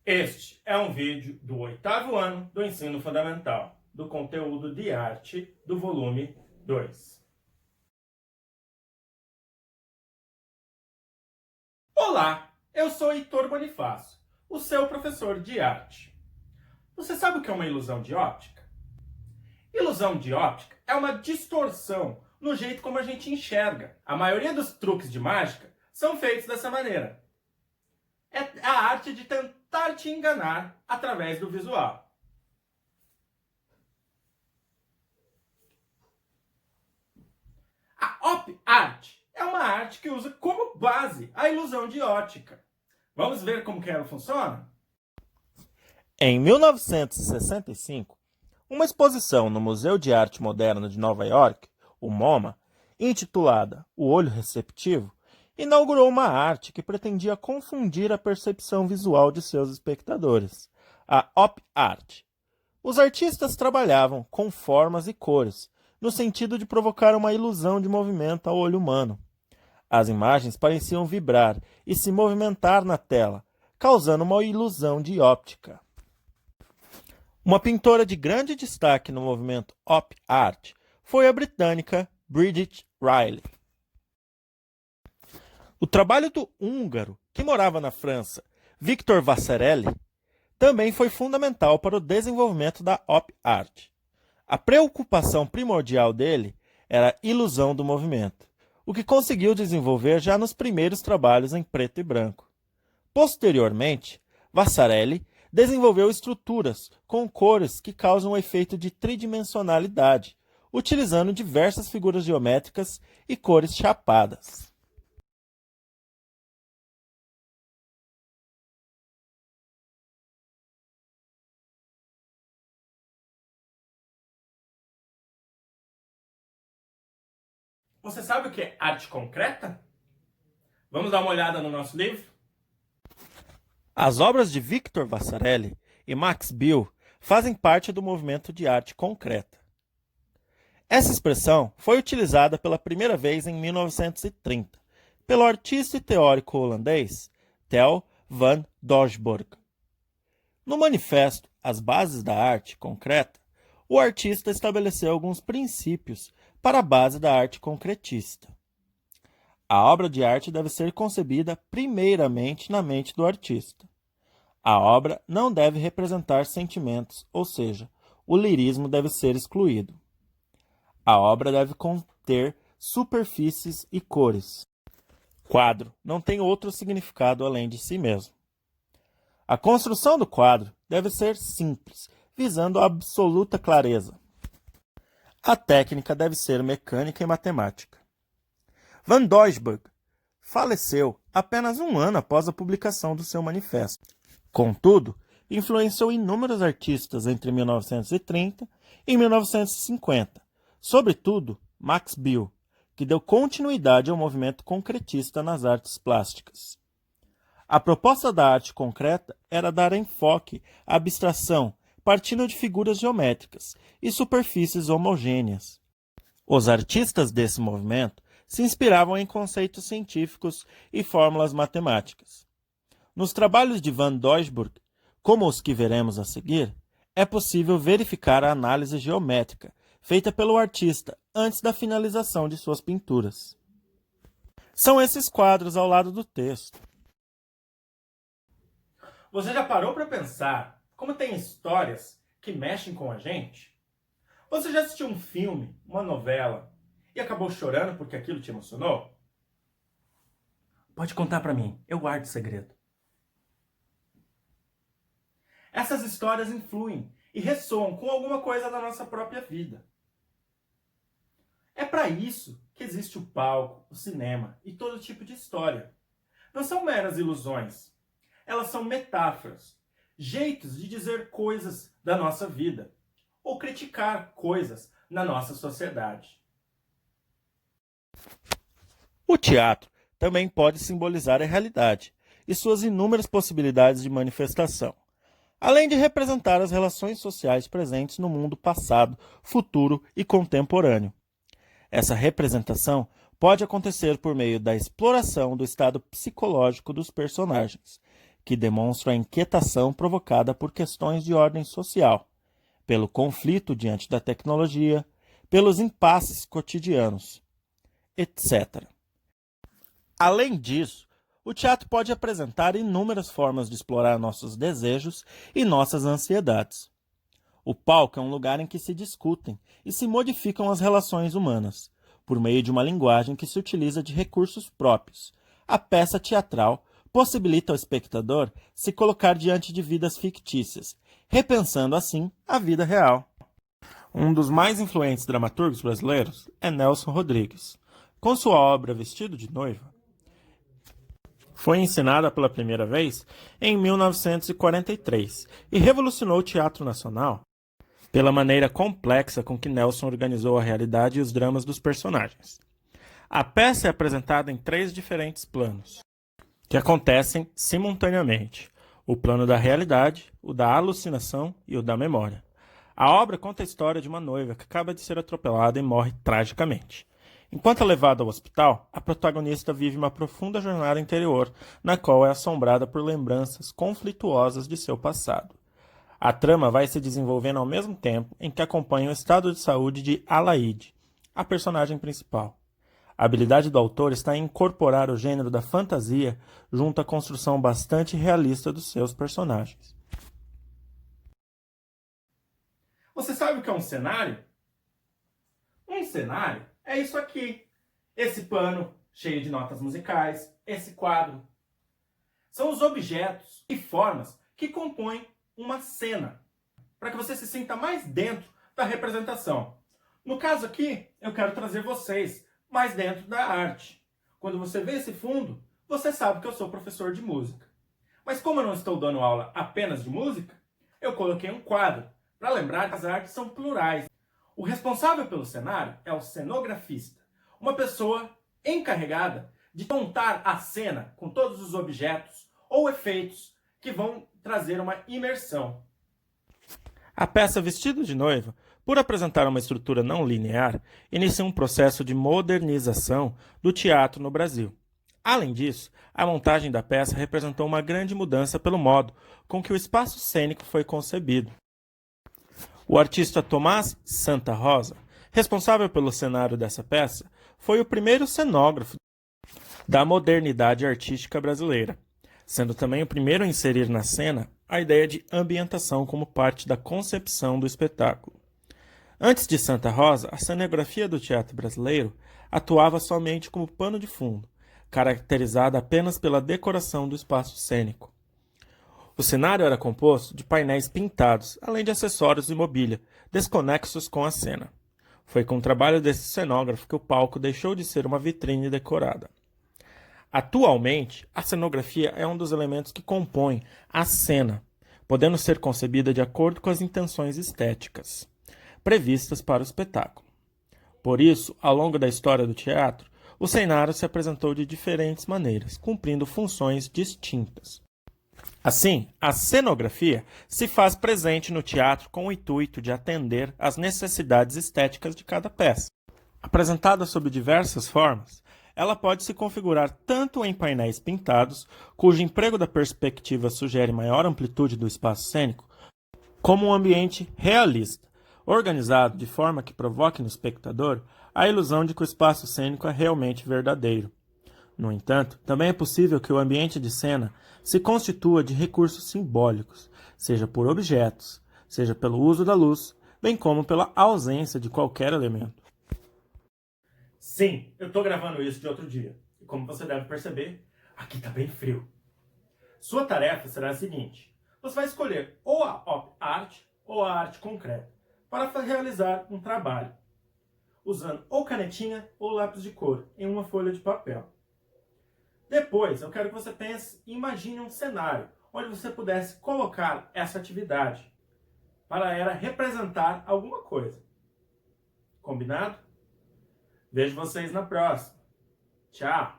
Este é um vídeo do 8º ano do Ensino Fundamental, do conteúdo de arte do volume 2. Olá, eu sou Heitor Bonifácio, o seu professor de arte. Você sabe o que é uma ilusão de óptica? Ilusão de óptica é uma distorção no jeito como a gente enxerga. A maioria dos truques de mágica são feitos dessa maneira. É a arte de tentar te enganar através do visual. A op art é uma arte que usa como base a ilusão de ótica. Vamos ver como que ela funciona? Em 1965, uma exposição no Museu de Arte Moderna de Nova York, o MoMA, intitulada O Olho Receptivo, inaugurou uma arte que pretendia confundir a percepção visual de seus espectadores, a op art. Os artistas trabalhavam com formas e cores, no sentido de provocar uma ilusão de movimento ao olho humano. As imagens pareciam vibrar e se movimentar na tela, causando uma ilusão de óptica. Uma pintora de grande destaque no movimento op art foi a britânica Bridget Riley. O trabalho do húngaro, que morava na França, Victor Vasarely, também foi fundamental para o desenvolvimento da op art. A preocupação primordial dele era a ilusão do movimento, o que conseguiu desenvolver já nos primeiros trabalhos em preto e branco. Posteriormente, Vasarely desenvolveu estruturas com cores que causam um efeito de tridimensionalidade, utilizando diversas figuras geométricas e cores chapadas. Você sabe o que é arte concreta? Vamos dar uma olhada no nosso livro? As obras de Victor Vasarely e Max Bill fazem parte do movimento de arte concreta. Essa expressão foi utilizada pela primeira vez em 1930 pelo artista e teórico holandês Theo van Doesburg. No manifesto As Bases da Arte Concreta, o artista estabeleceu alguns princípios para a base da arte concretista. A obra de arte deve ser concebida primeiramente na mente do artista. A obra não deve representar sentimentos, ou seja, o lirismo deve ser excluído. A obra deve conter superfícies e cores. Quadro não tem outro significado além de si mesmo. A construção do quadro deve ser simples, visando a absoluta clareza. A técnica deve ser mecânica e matemática. Van Doesburg faleceu apenas um ano após a publicação do seu manifesto. Contudo, influenciou inúmeros artistas entre 1930 e 1950, sobretudo Max Bill, que deu continuidade ao movimento concretista nas artes plásticas. A proposta da arte concreta era dar enfoque à abstração, partindo de figuras geométricas e superfícies homogêneas. Os artistas desse movimento se inspiravam em conceitos científicos e fórmulas matemáticas. Nos trabalhos de Van Doesburg, como os que veremos a seguir, é possível verificar a análise geométrica feita pelo artista antes da finalização de suas pinturas. São esses quadros ao lado do texto. Você já parou para pensar como tem histórias que mexem com a gente? Você já assistiu um filme, uma novela, e acabou chorando porque aquilo te emocionou? Pode contar para mim, eu guardo o segredo. Essas histórias influem e ressoam com alguma coisa da nossa própria vida. É para isso que existe o palco, o cinema e todo tipo de história. Não são meras ilusões. Elas são metáforas, jeitos de dizer coisas da nossa vida ou criticar coisas na nossa sociedade. O teatro também pode simbolizar a realidade e suas inúmeras possibilidades de manifestação, além de representar as relações sociais presentes no mundo passado, futuro e contemporâneo. Essa representação pode acontecer por meio da exploração do estado psicológico dos personagens, que demonstram a inquietação provocada por questões de ordem social, pelo conflito diante da tecnologia, pelos impasses cotidianos, etc. Além disso, o teatro pode apresentar inúmeras formas de explorar nossos desejos e nossas ansiedades. O palco é um lugar em que se discutem e se modificam as relações humanas, por meio de uma linguagem que se utiliza de recursos próprios. A peça teatral possibilita ao espectador se colocar diante de vidas fictícias, repensando assim a vida real. Um dos mais influentes dramaturgos brasileiros é Nelson Rodrigues. Com sua obra Vestido de Noiva, foi encenada pela primeira vez em 1943 e revolucionou o teatro nacional pela maneira complexa com que Nelson organizou a realidade e os dramas dos personagens. A peça é apresentada em 3 diferentes planos, que acontecem simultaneamente: o plano da realidade, o da alucinação e o da memória. A obra conta a história de uma noiva que acaba de ser atropelada e morre tragicamente. Enquanto é levada ao hospital, a protagonista vive uma profunda jornada interior, na qual é assombrada por lembranças conflituosas de seu passado. A trama vai se desenvolvendo ao mesmo tempo em que acompanha o estado de saúde de Alaide, a personagem principal. A habilidade do autor está em incorporar o gênero da fantasia junto à construção bastante realista dos seus personagens. Você sabe o que é um cenário? Um cenário é isso aqui. Esse pano cheio de notas musicais, esse quadro. São os objetos e formas que compõem uma cena, para que você se sinta mais dentro da representação. No caso aqui, eu quero trazer vocês mais dentro da arte. Quando você vê esse fundo, você sabe que eu sou professor de música. Mas como eu não estou dando aula apenas de música, eu coloquei um quadro, para lembrar que as artes são plurais. O responsável pelo cenário é o cenografista, uma pessoa encarregada de montar a cena com todos os objetos ou efeitos que vão trazer uma imersão. A peça Vestido de Noiva, por apresentar uma estrutura não linear, inicia um processo de modernização do teatro no Brasil. Além disso, a montagem da peça representou uma grande mudança pelo modo com que o espaço cênico foi concebido. O artista Tomás Santa Rosa, responsável pelo cenário dessa peça, foi o primeiro cenógrafo da modernidade artística brasileira, sendo também o primeiro a inserir na cena a ideia de ambientação como parte da concepção do espetáculo. Antes de Santa Rosa, a cenografia do teatro brasileiro atuava somente como pano de fundo, caracterizada apenas pela decoração do espaço cênico. O cenário era composto de painéis pintados, além de acessórios e mobília, desconexos com a cena. Foi com o trabalho desse cenógrafo que o palco deixou de ser uma vitrine decorada. Atualmente, a cenografia é um dos elementos que compõem a cena, podendo ser concebida de acordo com as intenções estéticas previstas para o espetáculo. Por isso, ao longo da história do teatro, o cenário se apresentou de diferentes maneiras, cumprindo funções distintas. Assim, a cenografia se faz presente no teatro com o intuito de atender às necessidades estéticas de cada peça. Apresentada sob diversas formas, ela pode se configurar tanto em painéis pintados, cujo emprego da perspectiva sugere maior amplitude do espaço cênico, como um ambiente realista, organizado de forma que provoque no espectador a ilusão de que o espaço cênico é realmente verdadeiro. No entanto, também é possível que o ambiente de cena se constitua de recursos simbólicos, seja por objetos, seja pelo uso da luz, bem como pela ausência de qualquer elemento. Sim, eu estou gravando isso de outro dia. E como você deve perceber, aqui está bem frio. Sua tarefa será a seguinte: você vai escolher ou a pop art ou a arte concreta para realizar um trabalho, usando ou canetinha ou lápis de cor em uma folha de papel. Depois, eu quero que você pense e imagine um cenário onde você pudesse colocar essa atividade para ela representar alguma coisa. Combinado? Vejo vocês na próxima. Tchau!